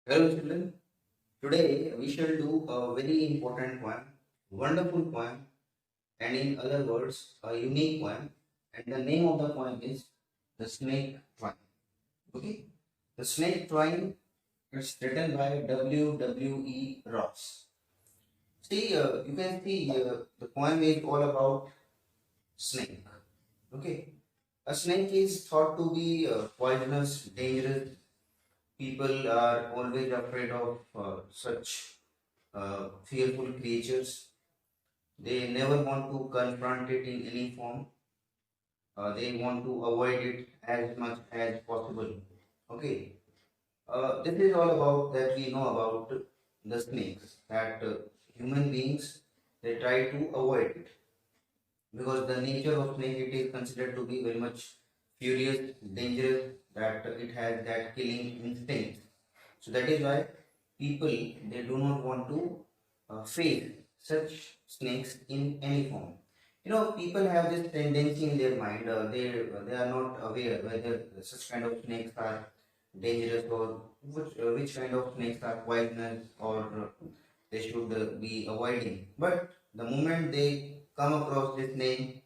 Hello children, today we shall do a very important poem, wonderful poem, and in other words, a unique poem. And the name of the poem is The Snake Twine. Okay, The Snake Twine is written by W. Ross. See, you can see the poem is all about snake. Okay, a snake is thought to be poisonous, dangerous. People are always afraid of such fearful creatures. They never want to confront it in any form. They want to avoid it as much as possible. Okay. This is all about that we know about the snakes. That human beings they try to avoid it because the nature of snake it is considered to be very much furious, dangerous. That it has that killing instinct. So that is why people they do not want to face such snakes in any form. People have this tendency in their mind. They are not aware whether such kind of snakes are dangerous or which kind of snakes are poisonous or they should be avoiding. But the moment they come across this name,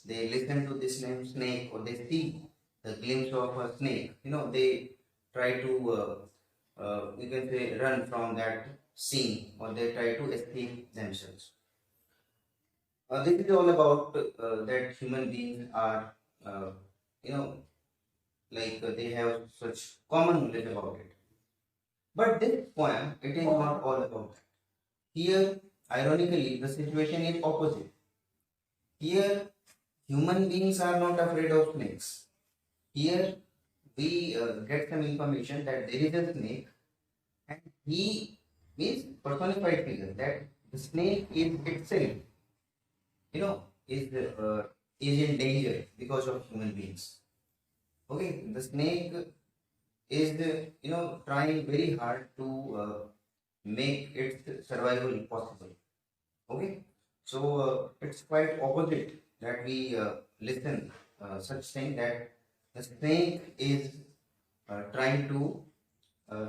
they listen to this name snake or they see the glimpse of a snake. They try to you can say run from that scene or they try to escape themselves. This is all about that human beings are, you know, they have such common knowledge about it. But this poem, it is not all about that. Here, ironically, the situation is opposite. Here, human beings are not afraid of snakes. Here, we get some information that there is a snake and he means personified figure that the snake is itself you know is in danger because of human beings. Okay, the snake is trying very hard to make its survival possible. Okay, so it's quite opposite that we listen such thing that the snake is trying to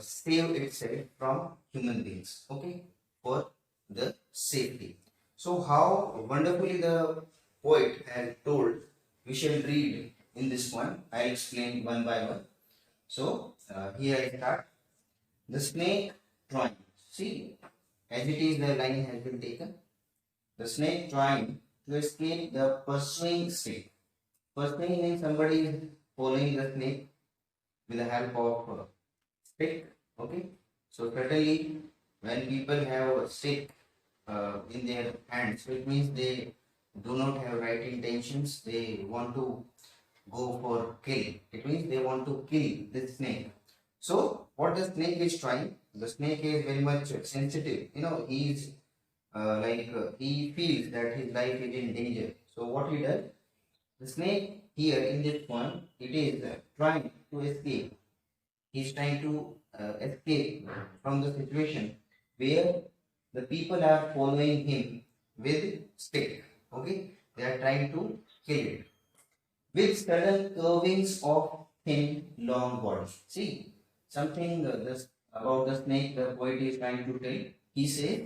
save itself from human beings. Okay, for the safety. So how wonderfully the poet has told, we shall read in this one. I'll explain one by one. So here I start. The snake trying. See, as it is, the line has been taken. The snake trying to escape the pursuing snake. Pursuing means somebody is following the snake with the help of stick. Okay, so certainly when people have a stick in their hands, so it means they do not have right intentions. They want to go for kill. It means they want to kill this snake. So what the snake is trying, the snake is very much sensitive. He is he feels that his life is in danger. So what he does, the snake here in this one, it is trying to escape. He's trying to escape from the situation where the people are following him with stick. Okay, they are trying to kill it with sudden curvings of thin long body. See, something this about the snake the poet is trying to tell. He says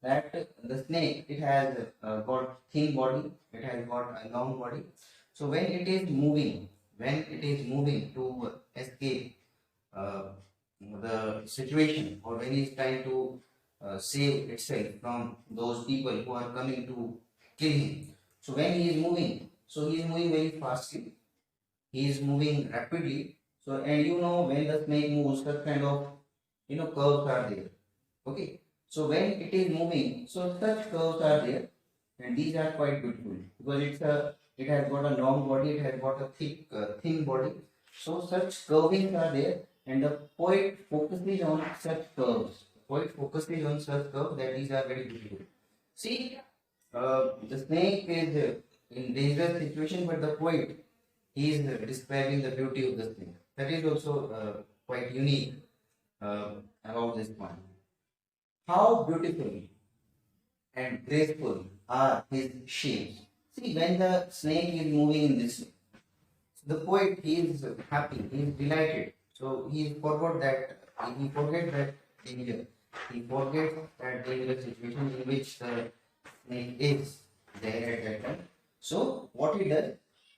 that the snake it has got thin body, it has got a long body. So when it is moving to escape uh, the situation or when he's trying to save itself from those people who are coming to kill him. So when he is moving, so he is moving very fastly, he is moving rapidly. So and when the snake moves, such kind of curves are there. Okay, so when it is moving, so such curves are there, and these are quite beautiful because it has got a long body, it has got a thin body. So such curvings are there, and the poet focuses on such curves. The poet focuses on such curves that these are very beautiful. See, the snake is in dangerous situation, but the poet he is describing the beauty of the snake. That is also quite unique about this one. How beautiful and graceful are his shapes. See, when the snake is moving in this way, the poet he is happy, he is delighted. So he forgot that he forget that danger. He forgets that dangerous situation in which the snake is there at that time. So what he does,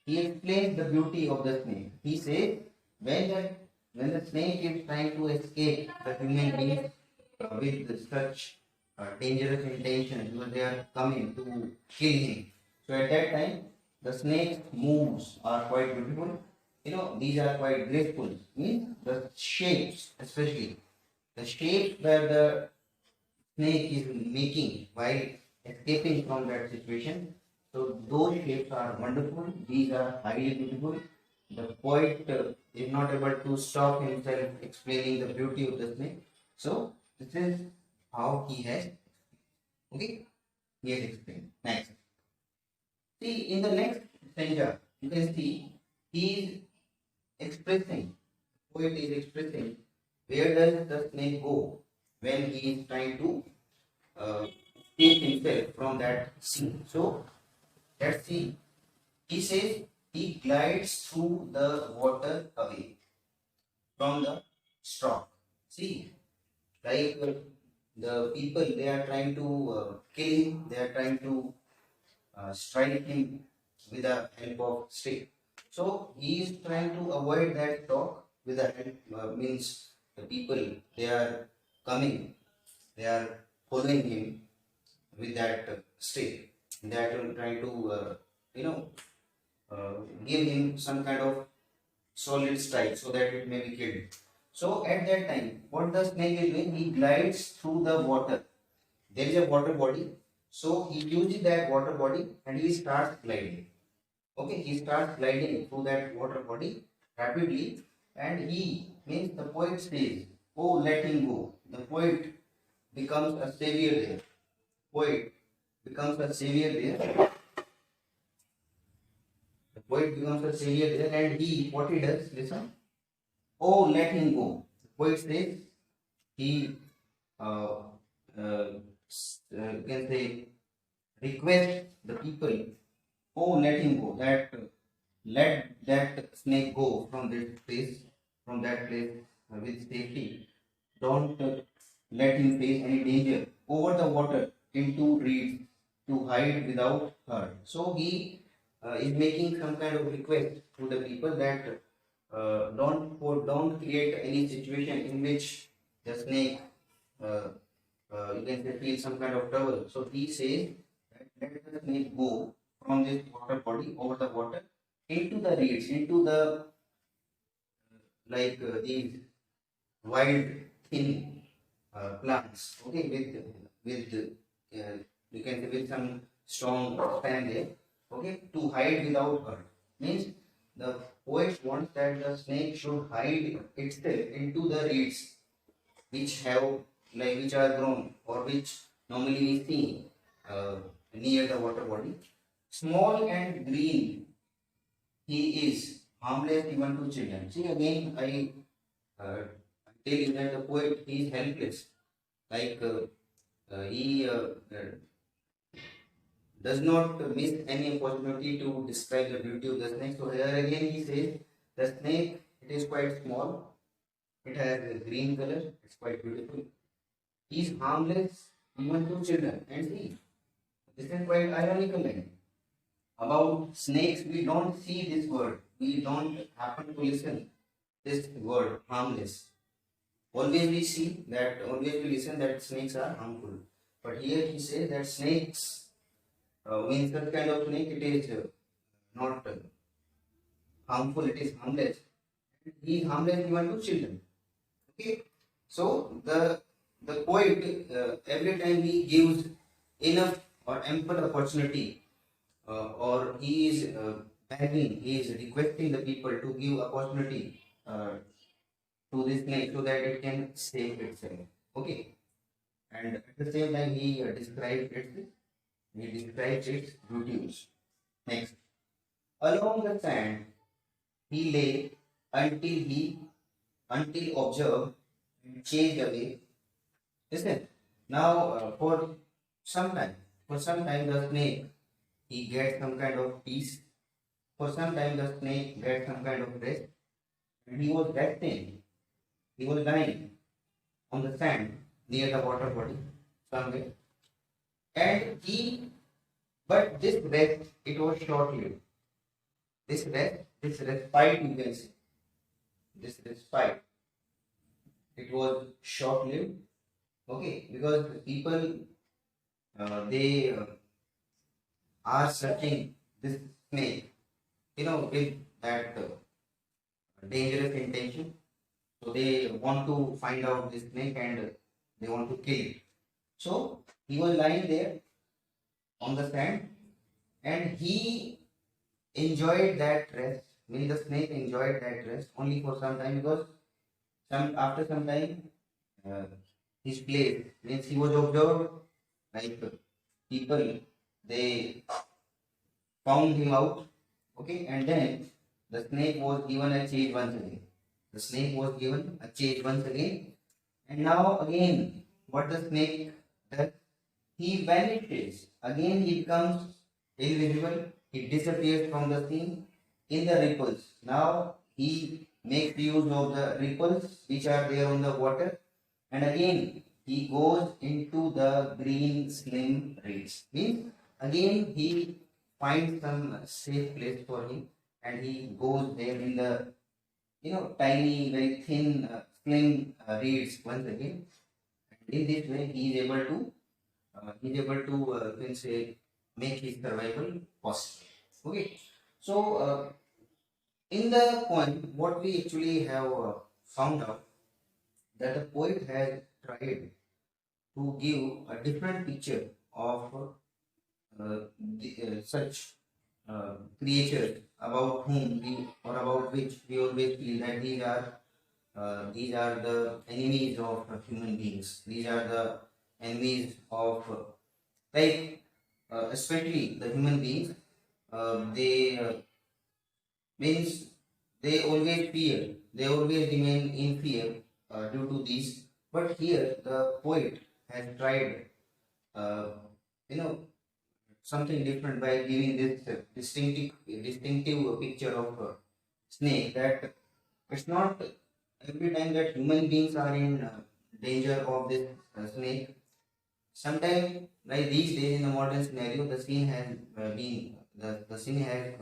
he explains the beauty of the snake. He says when the when the snake is trying to escape the human beings with such dangerous intentions, because they are coming to kill him. So at that time, the snake's moves are quite beautiful. These are quite graceful. Means the shapes, especially the shapes where the snake is making while escaping from that situation. So those shapes are wonderful. These are highly beautiful. The poet is not able to stop himself explaining the beauty of the snake. So this is how he has explained. Next, see in the next stanza, you can see he is expressing. Poet is expressing where does the snake go when he is trying to escape himself from that scene. So let's see. He says he glides through the water away from the stroke. See, like the people, they are trying to kill him. They are trying to strike him with the help of stick. So he is trying to avoid that stroke with the help. Means the people, they are coming. They are following him with that stick. They are trying to you know give him some kind of solid strike so that it may be killed. So at that time, what the snake is doing, he glides through the water. There is a water body, so he uses that water body and he starts gliding. Okay, he starts gliding through that water body rapidly, and he means the poet says, "Oh, let him go." The poet becomes a savior there. Poet becomes a savior there. The poet becomes a savior there, and what he does, listen. Oh, let him go. The poet says he uh, you can say request the people. Oh, let him go. Let that snake go from this place, from that place with safety. Don't let him face any danger over the water into reeds to hide without hurt. So he is making some kind of request to the people that don't create any situation in which the snake uh, you can say feel some kind of trouble. So he says that let the snake go from this water body over the water into the reeds, into the these wild thin plants. Okay, with you can say with some strong stem there. Okay, to hide without hurt means the poet wants that the snake should hide itself into the reeds which are grown or which normally we see uh, near the water body. Small and green, he is harmless even to children. See again, I tell you that the poet he is helpless. Like he does not miss any opportunity to describe the beauty of the snake. So here again he says the snake it is quite small. It has a green color. It's quite beautiful. He is harmless even to children. And see, this is quite ironical line. About snakes, we don't see this word. We don't happen to listen this word harmless. Always we listen that snakes are harmful. But here he says that snakes, means that kind of snake, it is not harmful, it is harmless. He is harmless even to children. Okay, so the poet every time he gives enough or ample opportunity, or he is begging, he is requesting the people to give opportunity to this snake so that it can save itself. Okay, and at the same time he describes its beauties. Next, along the sand he lay until observed and chased away. Listen, now for some time the snake he gets some kind of peace. For some time the snake gets some kind of rest, and he was resting. He was lying. on the sand near the water body somewhere, and he, but this rest, it was short lived. This respite, you can say, this respite, it was short lived. Okay, because the people, they are searching this snake, with that dangerous intention. So they want to find out this snake and they want to kill it. So he was lying there on the sand and he enjoyed that rest. Means the snake enjoyed that rest only for some time, because after some time, uh, his place, means he was observed, like people, they found him out. Okay, and then the snake was given a chase once again. The snake was given a chase once again, and now again, what the snake does? He vanishes. Again, he becomes invisible. He disappears from the scene in the ripples. Now he makes use of the ripples which are there on the water, and again he goes into the green slim reeds. Means again he finds some safe place for him, and he goes there in the tiny, very thin, slim reeds once again. And in this way, you can say, make his survival possible. Okay, so in the poem, what we actually have found out, that the poet has tried to give a different picture of such creatures about whom we, or about which we always feel that these are the enemies of human beings. These are the enemies of like especially the human beings. They means they always fear. They always remain in fear due to these. But here the poet has tried, uh, you know, something different by giving this distinctive picture of snake, that it's not every time that human beings are in danger of this snake. Sometimes, like these days in the modern scenario, the scene has the scene has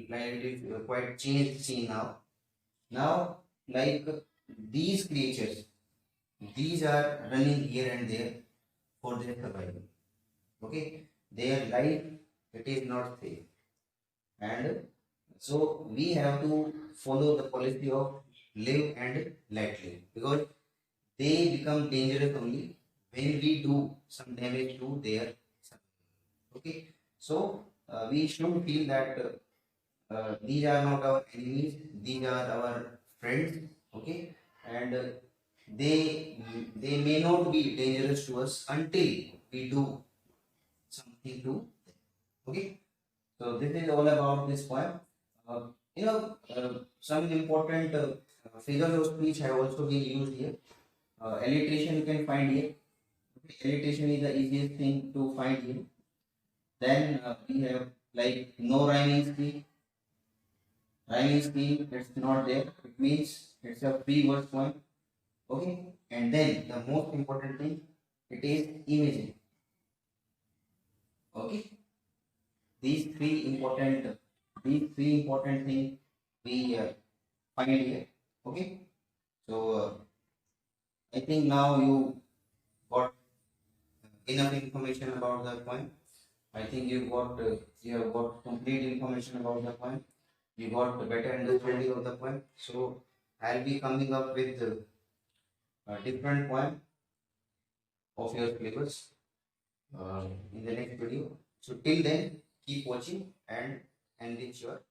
like it is quite changed scene now. Now, like these creatures, these are running here and there for their survival. Okay, their life, it is not safe, and so we have to follow the policy of live and let live, because they become dangerous only when we do some damage to their survival. Okay, so we should feel that these are not our enemies, these are our friends. Okay, and they may not be dangerous to us until we do something to them. Okay, so this is all about this poem. uh, some important figures of speech have also been used here. Alliteration you can find here. Okay, alliteration is the easiest thing to find here. Then we have like no rhyming scheme. Rhyming scheme, it's not there. It means it's a free verse poem. Okay, and then the most important thing, it is imaging. Okay, these three important things we find here. Okay, so I think now you got enough information about the poem. I think you have got complete information about the poem. You got a better understanding of the poem. So I'll be coming up with a different poem of your syllabus in the next video. So till then, keep watching and enrich your